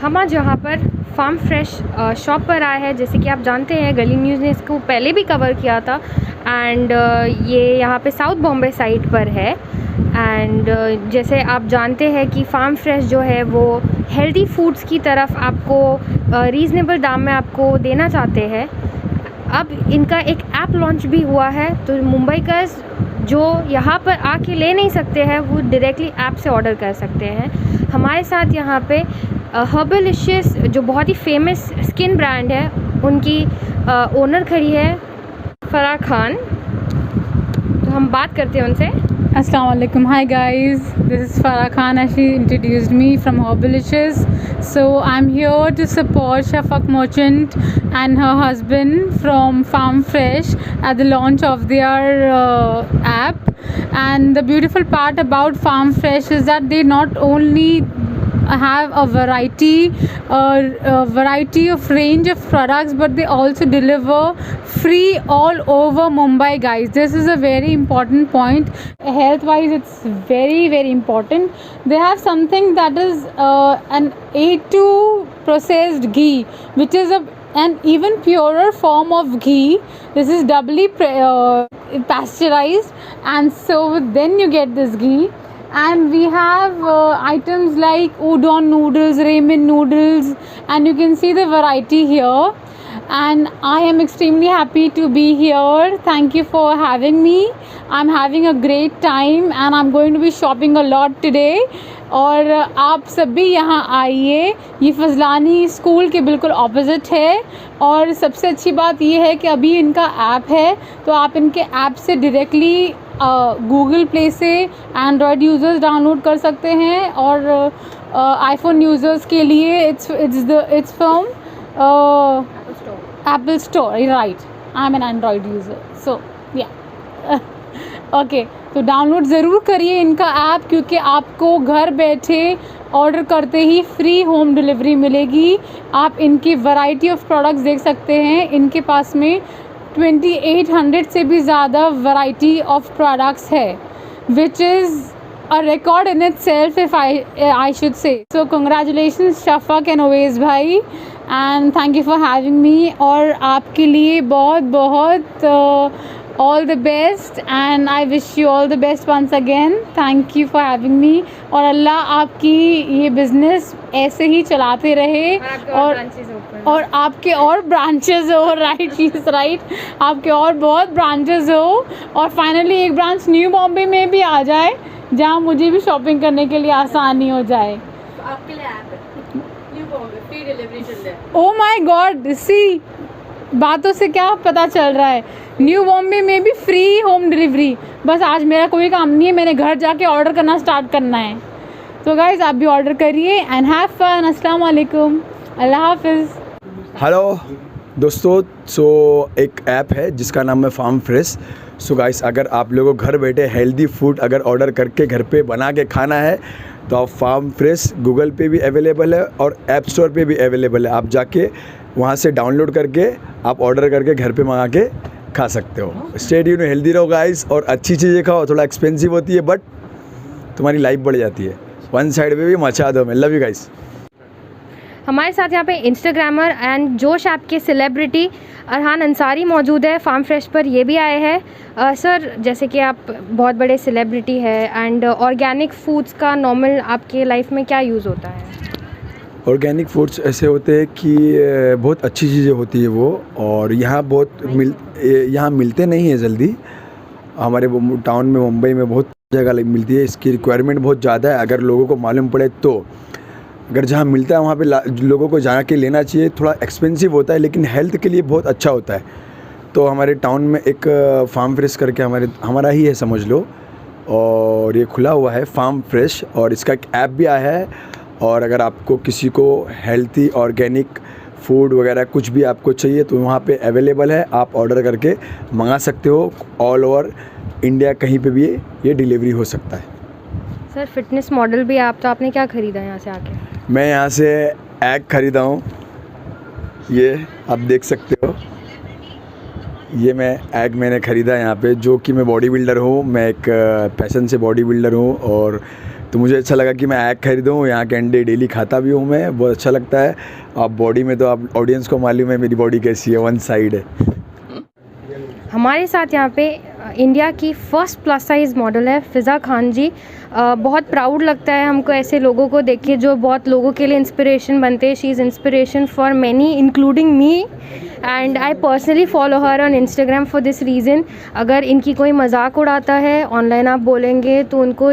हम आज यहाँ पर फार्म फ्रेश शॉप पर आए हैं। जैसे कि आप जानते हैं गली न्यूज़ ने इसको पहले भी कवर किया था एंड ये यहाँ पे साउथ बॉम्बे साइड पर है। एंड जैसे आप जानते हैं कि फार्म फ्रेश जो है वो हेल्दी फूड्स की तरफ आपको रीज़नेबल दाम में आपको देना चाहते हैं। अब इनका एक ऐप लॉन्च भी हुआ है, तो मुंबईकर्स जो यहाँ पर आके ले नहीं सकते हैं वो डायरेक्टली ऐप से ऑर्डर कर सकते हैं। हमारे साथ यहाँ पे हर्बलिशियस जो बहुत ही फेमस स्किन ब्रांड है उनकी ओनर खड़ी है, फराह खान। तो हम बात करते हैं उनसे। Assalamualaikum. Hi guys, this is Farah Khan as she introduced me from Hobbilicious. So I'm here to support Shafaq Merchant and her husband from Farm Fresh at the launch of their app. And the beautiful part about Farm Fresh is that they not only have a variety of range of products, but they also deliver free all over Mumbai, guys. This is a very important point. Health wise, it's very important. They have something that is an A2 processed ghee, which is an even purer form of ghee. This is doubly pasteurized, and so then you get this ghee. And we have items like udon noodles, ramen noodles, and you can see the variety here. And I am extremely happy to be here. Thank you for having me. I'm having a great time and I'm going to be shopping a lot today. और आप सभी यहाँ आइए। ये फजलानी school के बिल्कुल opposite है। और सबसे अच्छी बात ये है कि अभी इनका ऐप है, तो आप इनके ऐप से डायरेक्टली गूगल प्ले से एंड्रॉयड यूज़र्स डाउनलोड कर सकते हैं, और आईफोन यूज़र्स के लिए it's from Apple store, right. I am an Android user, so yeah okay. तो डाउनलोड ज़रूर करिए इनका ऐप, क्योंकि आपको घर बैठे ऑर्डर करते ही फ्री होम डिलीवरी मिलेगी। आप इनकी वैरायटी ऑफ प्रोडक्ट्स देख सकते हैं। इनके पास में 2800 से भी ज़्यादा वैरायटी ऑफ प्रोडक्ट्स है, which is a record in itself if I should say. So congratulations Shafaq and Owais भाई, and thank you for having me. और आपके लिए बहुत all the best and I wish you all the best once again. Thank you for having me. और अल्लाह आपकी ये business ऐसे ही चलाते रहे, और आपके और ब्रांचेस हो, राइट, शीज राइट, आपके और बहुत ब्रांचेस हो, और फाइनली एक ब्रांच न्यू बॉम्बे में भी आ जाए जहाँ मुझे भी शॉपिंग करने के लिए आसानी हो जाए। तो आपके लिए ऐप है न्यू बॉम्बे, फ्री डिलीवरी चल रहा है। ओह माय गॉड, सी बातों से क्या पता चल रहा है, न्यू बॉम्बे में भी फ्री होम डिलीवरी। बस आज मेरा कोई काम नहीं है, मैंने घर जाके ऑर्डर करना स्टार्ट करना है। तो गाइज आप भी ऑर्डर करिए एंड हैव फन। अस्सलाम वालेकुम, अल्लाह हाफिज़। हेलो दोस्तों, सो एक ऐप है जिसका नाम है फार्म फ्रेश। सो गाइस, अगर आप लोगों को घर बैठे हेल्दी फूड अगर ऑर्डर करके घर पे बना के खाना है तो आप फार्म फ्रेश गूगल पे भी अवेलेबल है और ऐप स्टोर पे भी अवेलेबल है। आप जाके वहाँ से डाउनलोड करके आप ऑर्डर करके घर पे मंगा के खा सकते हो। स्टे ट्यून्ड, हेल्दी रहो गाइस, और अच्छी चीज़ें खाओ। थोड़ा एक्सपेंसिव होती है बट तुम्हारी लाइफ बढ़ जाती है। वन साइड पे भी मचा दो। मैं लव यू गाइस। हमारे साथ यहाँ पे इंस्टाग्रामर एंड जोश ऐप के सेलिब्रिटी अरहान अंसारी मौजूद है। फार्म फ्रेश पर ये भी आए हैं। सर, जैसे कि आप बहुत बड़े सेलिब्रिटी है एंड ऑर्गेनिक फूड्स का नॉर्मल आपके लाइफ में क्या यूज़ होता है? ऑर्गेनिक फूड्स ऐसे होते हैं कि बहुत अच्छी चीज़ें होती है वो, और यहाँ यहाँ मिलते नहीं है जल्दी। हमारे टाउन में मुंबई में बहुत जगह मिलती है। इसकी रिक्वायरमेंट बहुत ज़्यादा है। अगर लोगों को मालूम पड़े तो अगर जहाँ मिलता है वहाँ पे लोगों को जा के लेना चाहिए। थोड़ा एक्सपेंसिव होता है लेकिन हेल्थ के लिए बहुत अच्छा होता है। तो हमारे टाउन में एक फार्म फ्रेश करके हमारा ही है समझ लो, और ये खुला हुआ है फार्म फ्रेश, और इसका एक ऐप भी आया है। और अगर आपको किसी को हेल्थी ऑर्गेनिक फूड वगैरह कुछ भी आपको चाहिए तो वहाँ पे अवेलेबल है। आप ऑर्डर करके मंगा सकते हो। ऑल ओवर इंडिया कहीं पे भी ये डिलीवरी हो सकता है। सर, फिटनेस मॉडल भी आप, तो आपने क्या ख़रीदा यहाँ से आके? मैं यहाँ से एग ख़रीदा हूँ, ये आप देख सकते हो। ये मैंने ख़रीदा यहाँ पे, जो कि मैं बॉडी बिल्डर हूँ। मैं एक पैशन से बॉडी बिल्डर हूँ और तो मुझे अच्छा लगा कि मैं एग खरीदूँ, यहाँ के अंडे डेली खाता भी हूँ मैं, बहुत अच्छा लगता है। आप बॉडी में तो आप ऑडियंस को मालूम है मेरी बॉडी कैसी है, वन साइड है। हमारे साथ यहाँ पे इंडिया की फ़र्स्ट प्लस साइज़ मॉडल है फ़िज़ा खान जी। बहुत प्राउड लगता है हमको ऐसे लोगों को देख के जो बहुत लोगों के लिए इंस्पिरेशन बनते हैं। She is inspiration for many including me, and I personally follow her on Instagram for this reason. अगर इनकी कोई मजाक उड़ाता है ऑनलाइन आप बोलेंगे तो उनको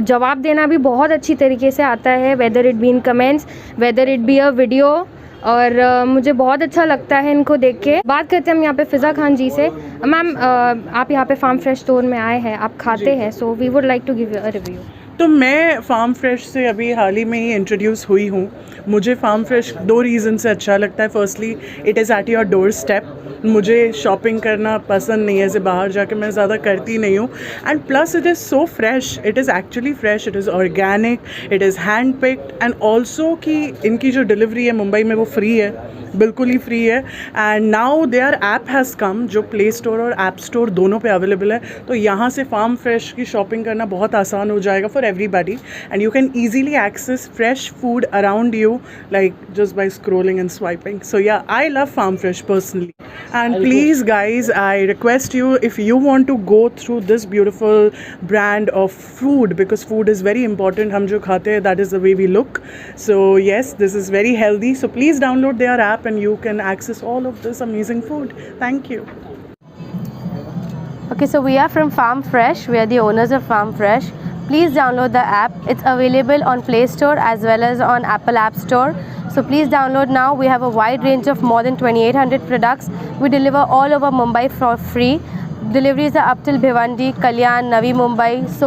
जवाब देना भी बहुत अच्छी तरीके से आता है, whether it be in comments, whether it be a video. और मुझे बहुत अच्छा लगता है इनको देख के। बात करते हैं हम यहाँ पे फ़िज़ा खान जी से। मैम, आप यहाँ पे फार्म फ्रेश स्टोर में आए हैं, आप खाते हैं, so we would like to give you a review. तो मैं फार्म फ्रेश से अभी हाल ही में ही इंट्रोड्यूस हुई हूँ। मुझे फार्म फ्रेश 2 रीज़न से अच्छा लगता है। Firstly, it is at your door step. मुझे शॉपिंग करना पसंद नहीं है, ऐसे बाहर जाके मैं ज़्यादा करती नहीं हूँ। And plus it is so fresh, it is actually fresh, it is organic, it is hand picked. And also कि इनकी जो डिलीवरी है मुंबई में वो फ्री है, बिल्कुल ही फ्री है। And now their app has come, जो प्ले स्टोर और ऐप स्टोर दोनों पे अवेलेबल है। तो यहाँ से फार्म फ्रेश की शॉपिंग करना बहुत आसान हो जाएगा for everybody, and you can easily access fresh food around you, like just by scrolling and swiping. So yeah, I love farm fresh personally. And please guys, I request you, if you want to go through this beautiful brand of food, because food is very important, hum jo khate hain, that is the way we look. So yes, this is very healthy, so please download their app and you can access all of this amazing food. Thank you. Okay, so we are from Farm Fresh. We are the owners of Farm Fresh. Please download the app. It's available on Play Store as well as on Apple App Store. So please download now. We have a wide range of more than 2800 products. We deliver all over Mumbai for free. Deliveries are up till Bhiwandi, Kalyan, Navi Mumbai. So